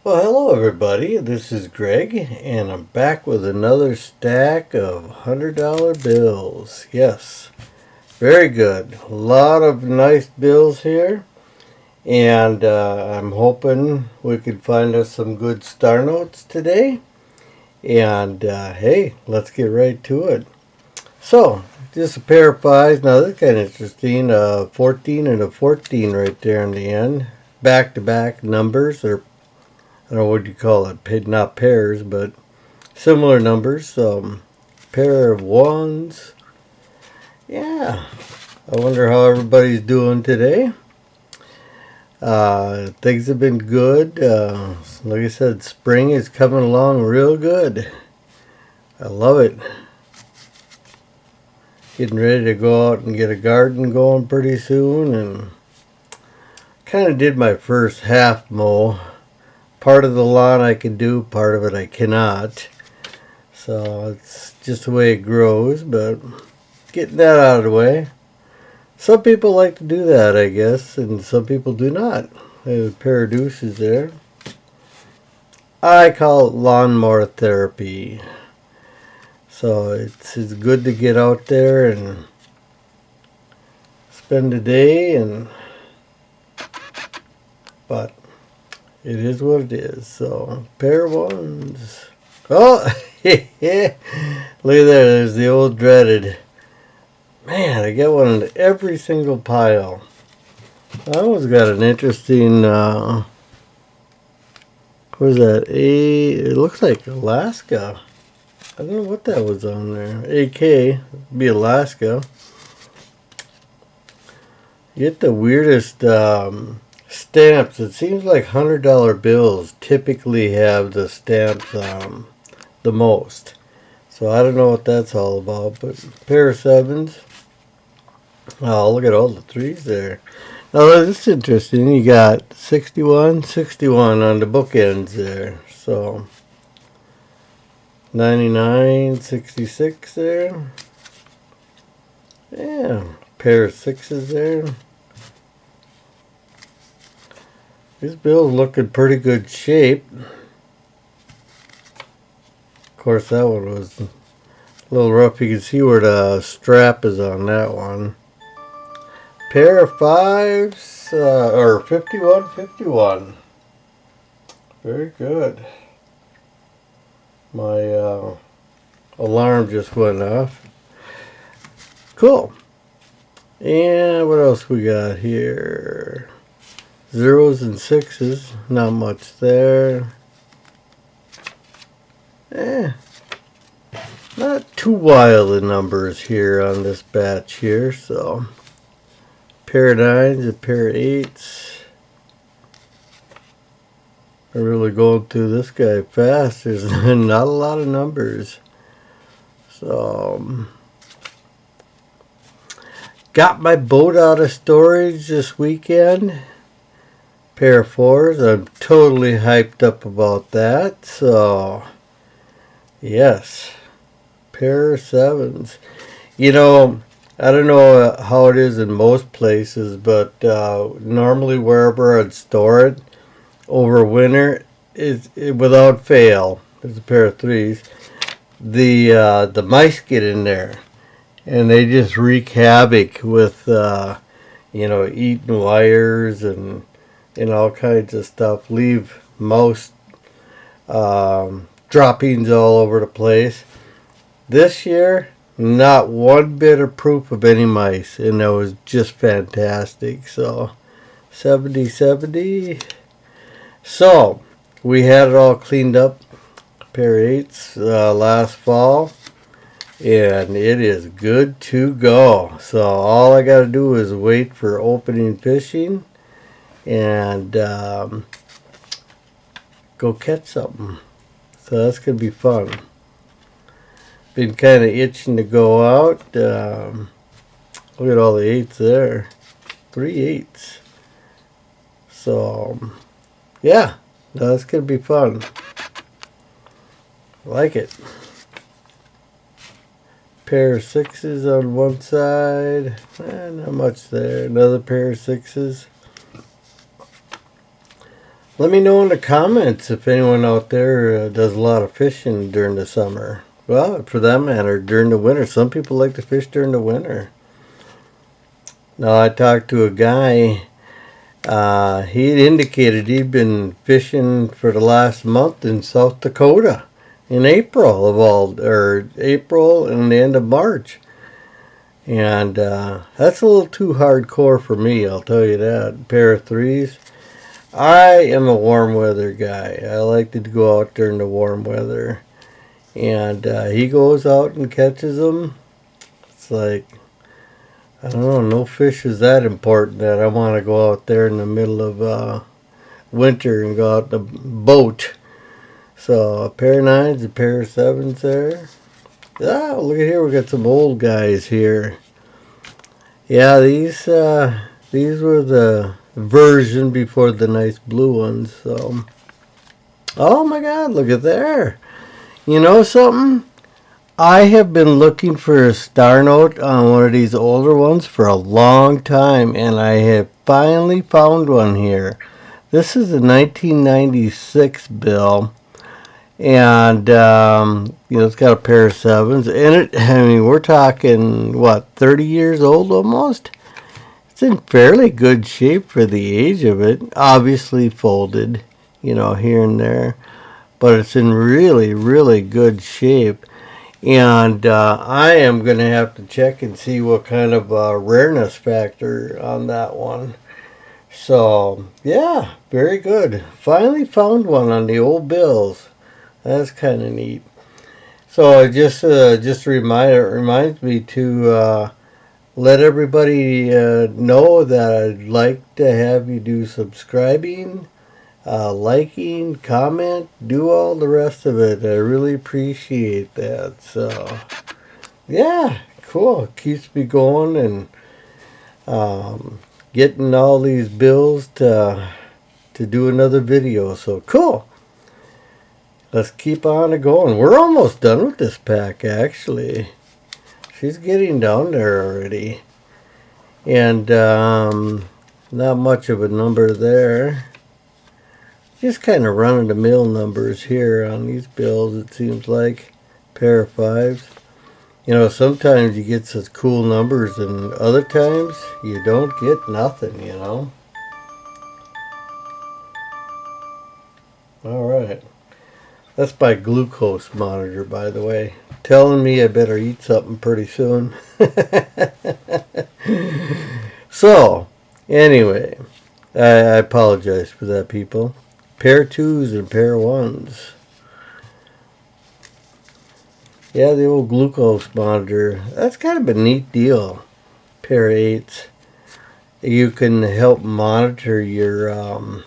Well, hello everybody. This is Greg, and I'm back with another stack of $100 bills. Yes, very good. A lot of nice bills here, and I'm hoping we could find us some good star notes today. And hey, let's get right to it. So, just a pair of fives. Now, this is kind of interesting. 14 and a 14 right there in the end. Back-to-back numbers, or I don't know what you call it, not pairs, but similar numbers. Pair of ones. Yeah, I wonder how everybody's doing today. Things have been good. Like I said, spring is coming along real good. I love it. Getting ready to go out and get a garden going pretty soon, and kind of did my first half mow. Part of the lawn I can do, part of it I cannot. So it's just the way it grows, but getting that out of the way. Some people like to do that, I guess, and some people do not. There's a pair of deuces there. I call it lawnmower therapy. So it's good to get out there and spend a day, but it is what it is. So, pair of ones. Oh, look at there. There's the old dreaded. Man, I get one in every single pile. I always got an interesting, what is that? It looks like Alaska. I don't know what that was on there. AK, be Alaska. You get the weirdest stamps. It seems like $100 bills typically have the stamps the most. So I don't know what that's all about, but pair of sevens. Oh, look at all the threes there. Now this is interesting. You got 61, 61 on the bookends there. So 99, 66 there. Yeah, pair of sixes there. These bills look in pretty good shape. Of course, that one was a little rough. You can see where the strap is on that one. Pair of fives, or 51, 51. Very good. My alarm just went off. Cool. And what else we got here? Zeros and sixes, not much there. Not too wild the numbers here on this batch here, so pair of nines, a pair of eights. I'm really going through this guy fast. There's not a lot of numbers. So got my boat out of storage this weekend. Pair of fours. I'm totally hyped up about that. So yes. Pair of sevens. You know, I don't know how it is in most places, but normally wherever I'd store it over winter, without fail, there's a pair of threes, the mice get in there and they just wreak havoc with eating wires and all kinds of stuff. Leave mouse droppings all over the place. This year, not one bit of proof of any mice, and that was just fantastic. So 70-70. So we had it all cleaned up, pair of eights, last fall, and it is good to go. So all I got to do is wait for opening fishing and go catch something. So that's going to be fun. Been kind of itching to go out. Look at all the eights there. 3 eights. So, yeah. No, that's going to be fun. Like it. Pair of sixes on one side. Not much there. Another pair of sixes. Let me know in the comments if anyone out there does a lot of fishing during the summer. Well, for that matter, during the winter. Some people like to fish during the winter. Now, I talked to a guy. He indicated he'd been fishing for the last month in South Dakota in April April and the end of March. And that's a little too hardcore for me, I'll tell you that. Pair of threes. I am a warm weather guy. I like to go out during the warm weather. And he goes out and catches them. It's like, I don't know, no fish is that important that I want to go out there in the middle of winter and go out in a boat. So a pair of nines, a pair of sevens there. Oh, look at here, we got some old guys here. Yeah, these were the version before the nice blue ones. So, oh my God, look at there. You know something? I have been looking for a star note on one of these older ones for a long time, and I have finally found one here. This is a 1996 bill, and it's got a pair of sevens in it. I mean, we're talking what, 30 years old almost. It's in fairly good shape for the age of it. Obviously folded, here and there, but it's in really, really good shape. And I am going to have to check and see what kind of rareness factor on that one. So, yeah, very good. Finally found one on the old bills. That's kind of neat. So it just reminds me to let everybody know that I'd like to have you do subscribing, liking, comment, do all the rest of it. I really appreciate that. So, yeah, cool. It keeps me going and getting all these bills to do another video. So, cool. Let's keep on going. We're almost done with this pack, actually. She's getting down there already. And not much of a number there. Just kind of run-of-the-mill numbers here on these bills, it seems like. Pair of fives. Sometimes you get such cool numbers, and other times you don't get nothing, Alright. That's my glucose monitor, by the way. Telling me I better eat something pretty soon. So, anyway, I apologize for that, people. Pair of twos and pair of ones. Yeah, the old glucose monitor. That's kind of a neat deal. Pair of eights. You can help monitor your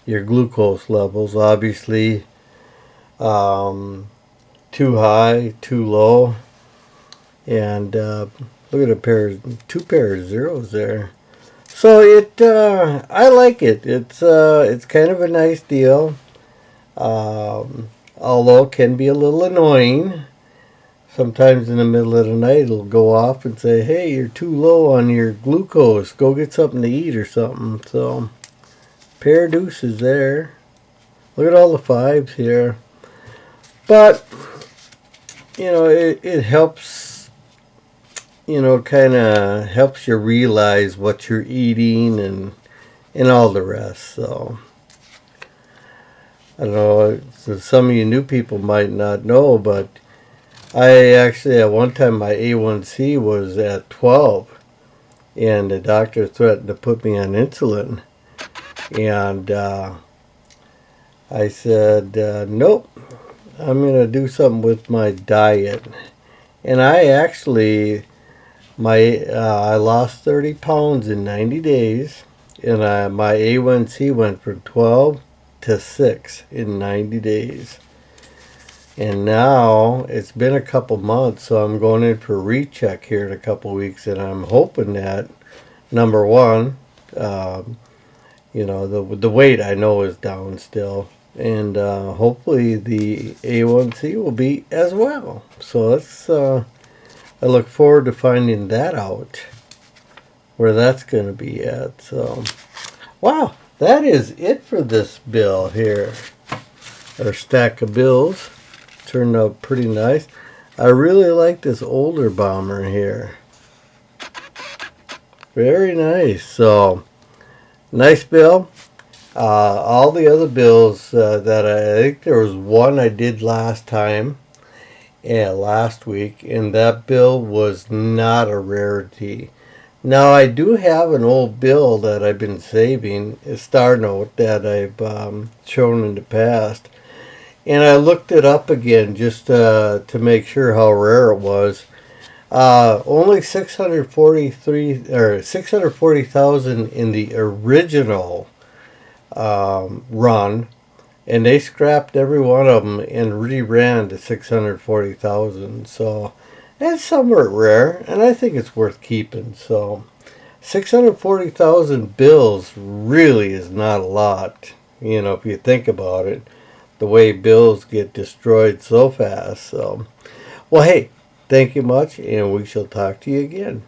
glucose levels. Obviously, too high, too low, and look at two pairs of zeros there. So I like it. It's kind of a nice deal, although it can be a little annoying. Sometimes in the middle of the night it'll go off and say, "Hey, you're too low on your glucose. Go get something to eat or something." So, pair of deuces there. Look at all the fives here. But, it helps, kind of helps you realize what you're eating and all the rest. So, I don't know, some of you new people might not know, but I actually, at one time, my A1C was at 12, and the doctor threatened to put me on insulin. And I said, nope. I'm going to do something with my diet. And I actually, I lost 30 pounds in 90 days. And my A1C went from 12 to 6 in 90 days. And now it's been a couple months, so I'm going in for a recheck here in a couple weeks. And I'm hoping that, number one, the weight I know is down still. And hopefully the A1C will be as well. So I look forward to finding that out, where that's going to be at. So, wow, that is it for this bill here. Our stack of bills turned out pretty nice. I really like this older bomber here. Very nice. So, nice bill. All the other bills that I think there was one I did last time, last week, and that bill was not a rarity. Now I do have an old bill that I've been saving, a star note that I've shown in the past, and I looked it up again just to make sure how rare it was. Only 643 or 640,000 in the original run, and they scrapped every one of them and reran to 640,000. So that's somewhat rare, and I think it's worth keeping. So 640,000 bills really is not a lot, if you think about it, the way bills get destroyed so fast. So, well, hey, thank you much, and we shall talk to you again.